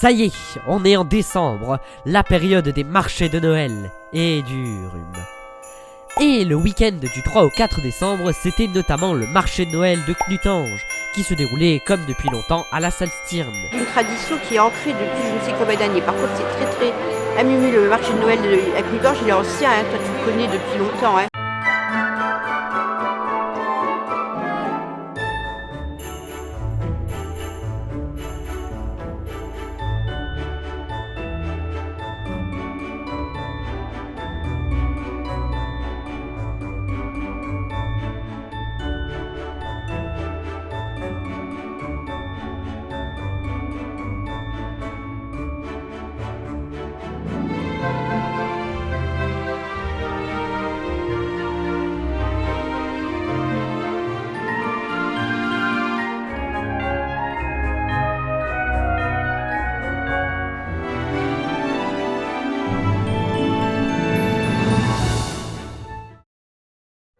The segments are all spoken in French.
Ça y est, on est en décembre, la période des marchés de Noël et du rhume. Et le week-end du 3 au 4 décembre, c'était notamment le marché de Noël de Knutange, qui se déroulait comme depuis longtemps à la salle Stirn. Une tradition qui est ancrée depuis je ne sais combien d'années. Par contre, c'est très amimé. Le marché de Noël à Knutange, il est ancien, hein. Toi tu le connais depuis longtemps. Hein.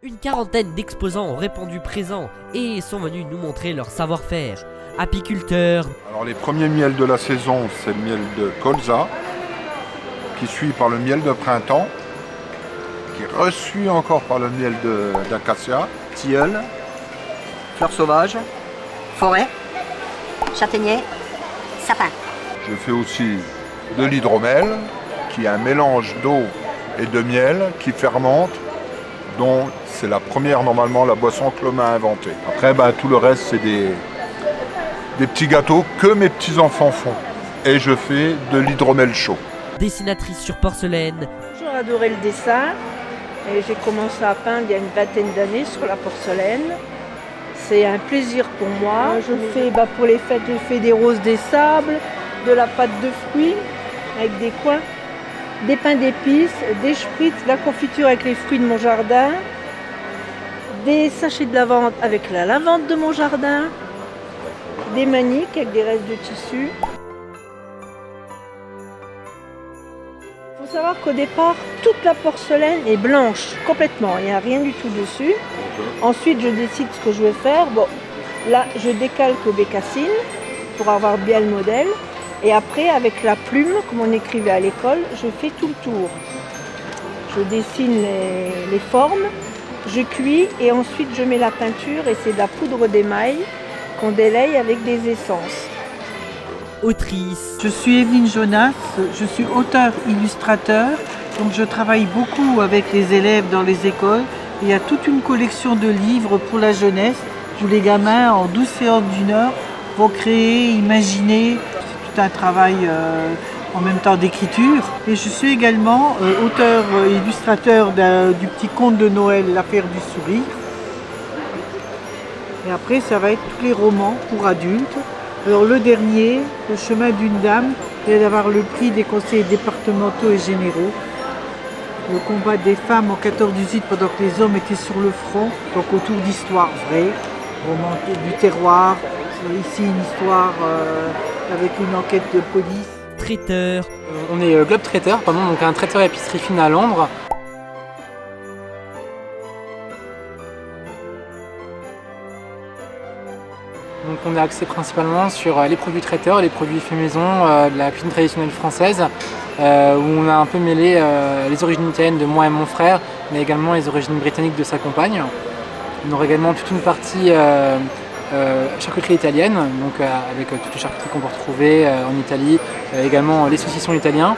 Une quarantaine d'exposants ont répondu présents et sont venus nous montrer leur savoir-faire. Apiculteurs. Alors les premiers miels de la saison, c'est le miel de colza, qui suit par le miel de printemps, qui resuit encore par le miel d'acacia. Tilleul, fleurs sauvages, forêt, châtaignier, sapin. Je fais aussi de l'hydromel, qui est un mélange d'eau et de miel qui fermente, dont c'est la première normalement la boisson que l'homme a inventée. Après tout le reste c'est des petits gâteaux que mes petits-enfants font. Et je fais de l'hydromel chaud. Dessinatrice sur porcelaine. J'ai adoré le dessin et j'ai commencé à peindre il y a une vingtaine d'années sur la porcelaine. C'est un plaisir pour moi. Je fais pour les fêtes, je fais des roses des sables, de la pâte de fruits avec des coins, des pains d'épices, des spritz, de la confiture avec les fruits de mon jardin, des sachets de lavande avec la lavande de mon jardin, des maniques avec des restes de tissu. Il faut savoir qu'au départ, toute la porcelaine est blanche, complètement, il n'y a rien du tout dessus. Ensuite, je décide ce que je vais faire. Bon, là, je décalque au bécassine pour avoir bien le modèle. Et après, avec la plume, comme on écrivait à l'école, je fais tout le tour. Je dessine les formes, je cuis et ensuite je mets la peinture et c'est de la poudre d'émail qu'on délaye avec des essences. Autrice. Je suis Evelyne Jonas, je suis auteur-illustrateur, donc je travaille beaucoup avec les élèves dans les écoles. Il y a toute une collection de livres pour la jeunesse où les gamins, en 12 séances d'1 heure, vont créer, imaginer. C'est tout un travail en même temps d'écriture. Et je suis également auteur-illustrateur du petit conte de Noël, L'affaire du sourire. Et après, ça va être tous les romans pour adultes. Alors le dernier, Le chemin d'une dame, vient d'avoir le prix des conseillers départementaux et généraux. Le combat des femmes en 14-18 pendant que les hommes étaient sur le front, donc autour d'histoires vraies, roman du terroir, ici une histoire avec une enquête de police. Traiteur. On est Globe Traiteur, donc un traiteur à épicerie fine à Londres. Donc on est axé principalement sur les produits traiteurs, les produits faits maison, de la cuisine traditionnelle française, où on a un peu mêlé les origines italiennes de moi et mon frère, mais également les origines britanniques de sa compagne. On aura également toute une partie charcuterie italienne, donc avec toutes les charcuteries qu'on peut retrouver en Italie, également les saucissons italiens,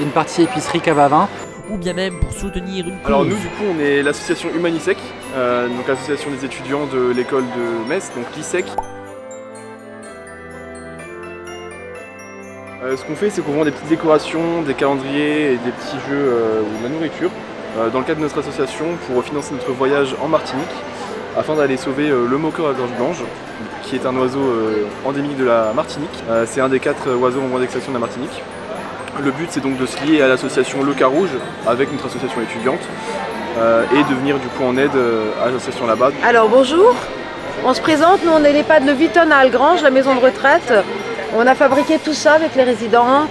et une partie épicerie cave à vin. Ou bien même pour soutenir une cause. Alors nous du coup on est l'association Humanisec, donc l'association des étudiants de l'école de Metz, donc l'ISEC. Ce qu'on fait, c'est qu'on vend des petites décorations, des calendriers et des petits jeux ou de la nourriture dans le cadre de notre association pour financer notre voyage en Martinique afin d'aller sauver le moqueur à gorge blanche qui est un oiseau endémique de la Martinique. C'est un des 4 oiseaux en voie d'extinction de la Martinique. Le but c'est donc de se lier à l'association Le Cas Rouge avec notre association étudiante et de venir du coup en aide à l'association là-bas. Alors bonjour, on se présente, nous on est l'EHPAD Le Vitton à Algrange, la maison de retraite. On a fabriqué tout ça avec les résidents.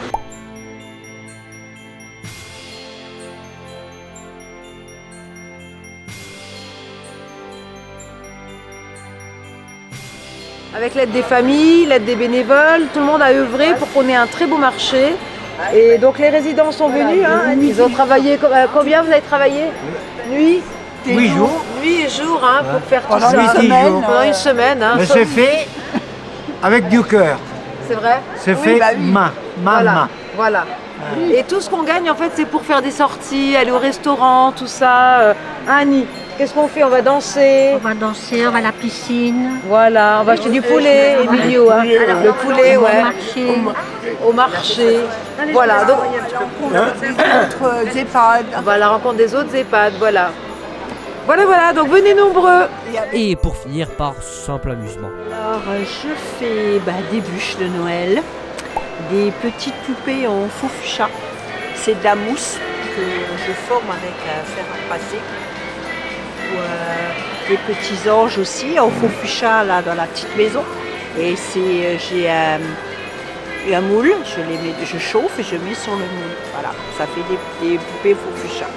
Avec l'aide des familles, l'aide des bénévoles, tout le monde a œuvré pour qu'on ait un très beau marché. Et donc les résidents sont venus, hein, ils ont travaillé, combien vous avez travaillé? Nuit 8 jours. Nuit et jour hein, pour faire tout Pendant ça. Pendant une semaine. Hein, mais c'est fait avec du cœur. C'est vrai? C'est fait main. Voilà. Et tout ce qu'on gagne en fait c'est pour faire des sorties, aller au restaurant, tout ça. Annie, qu'est-ce qu'on fait? On va danser. On va danser, on va à la piscine. Voilà, on va acheter du poulet, Emilio. Hein. Le poulet, ouais. Au marché. Voilà, donc Autres EHPAD. on va à la rencontre des autres EHPAD, voilà. Voilà, donc venez nombreux. Et pour finir par simple amusement. Alors, je fais des bûches de Noël, des petites poupées en faux fuchsia. C'est de la mousse que je forme avec un fer à repasser. Des petits anges aussi en faux fuchsia là dans la petite maison. Et j'ai un moule, je chauffe et je mets sur le moule. Voilà, ça fait des poupées faux fuchsia.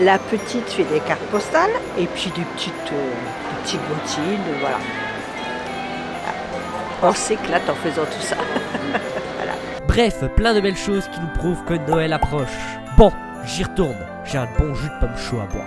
La petite fait des cartes postales et puis des petites bottines, voilà. On s'éclate en faisant tout ça. Voilà. Bref, plein de belles choses qui nous prouvent que Noël approche. Bon, j'y retourne, j'ai un bon jus de pomme chaud à boire.